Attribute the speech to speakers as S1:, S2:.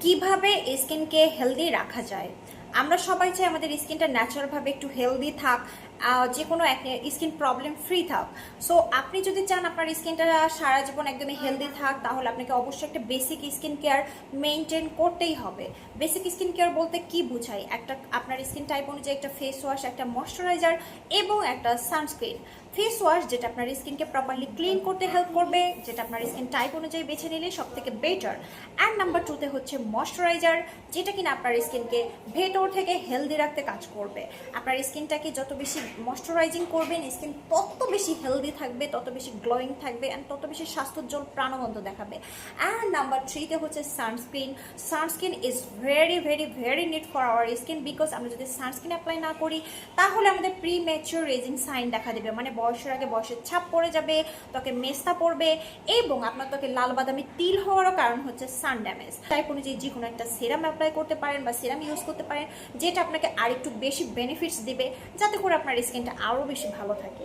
S1: কিভাবে স্কিনকে হেলদি রাখা যায়। আমরা সবাই চাই আমাদের স্কিনটা ন্যাচারালভাবে একটু হেলদি থাক, যে কোনো স্কিন প্রবলেম ফ্রি থাক। সো আপনি যদি চান আপনার স্কিনটা সারা জীবন একদমই হেলদি থাক, তাহলে আপনাকে অবশ্যই একটা বেসিক স্কিন কেয়ার মেনটেন করতেই হবে। বেসিক স্কিন কেয়ার বলতে কি বোঝায়, একটা আপনার স্কিন টাইপ অনুযায়ী একটা ফেস ওয়াশ, একটা ময়শ্চারাইজার এবং একটা সানস্ক্রিন। ফেস ওয়াশ যেটা আপনার স্কিনকে প্রপারলি ক্লিন করতে হেল্প করবে, যেটা আপনার স্কিন টাইপ অনুযায়ী বেছে নিলে সব থেকে বেটার। অ্যান্ড নাম্বার 2তে হচ্ছে ময়শ্চারাইজার, যেটা কিনা আপনার স্কিনকে ভেতর থেকে হেলদি রাখতে কাজ করবে। আপনার স্কিনটাকে যত বেশি ময়শ্চারাইজিং করবেন, স্কিন তত বেশি হেলদি থাকবে, তত বেশি গ্লোয়িং থাকবে অ্যান্ড তত বেশি স্বাস্থ্যোজ্জ্বল প্রাণবন্ত দেখাবে। অ্যান্ড নাম্বার 3তে হচ্ছে sunscreen. Sunscreen is very very very need for our skin, because আমরা যদি সানস্ক্রিন অ্যাপ্লাই না করি তাহলে আমাদের প্রি ম্যাচিওর এজিং সাইন দেখা দেবে, মানে বয়সের আগে বয়সের ছাপ পড়ে যাবে, ত্বকে মেস্তা পড়বে এবং আপনার ত্বকে লাল বাদামি তিল হওয়ারও কারণ হচ্ছে সান ড্যামেজ। টাইপ অনুযায়ী যে কোনো একটা সিরাম অ্যাপ্লাই করতে পারেন বা সিরাম ইউজ করতে পারেন, যেটা আপনাকে আরেকটু বেশি বেনিফিটস দিবে, যাতে করে আপনার স্কিনটা আরও বেশি ভালো থাকে।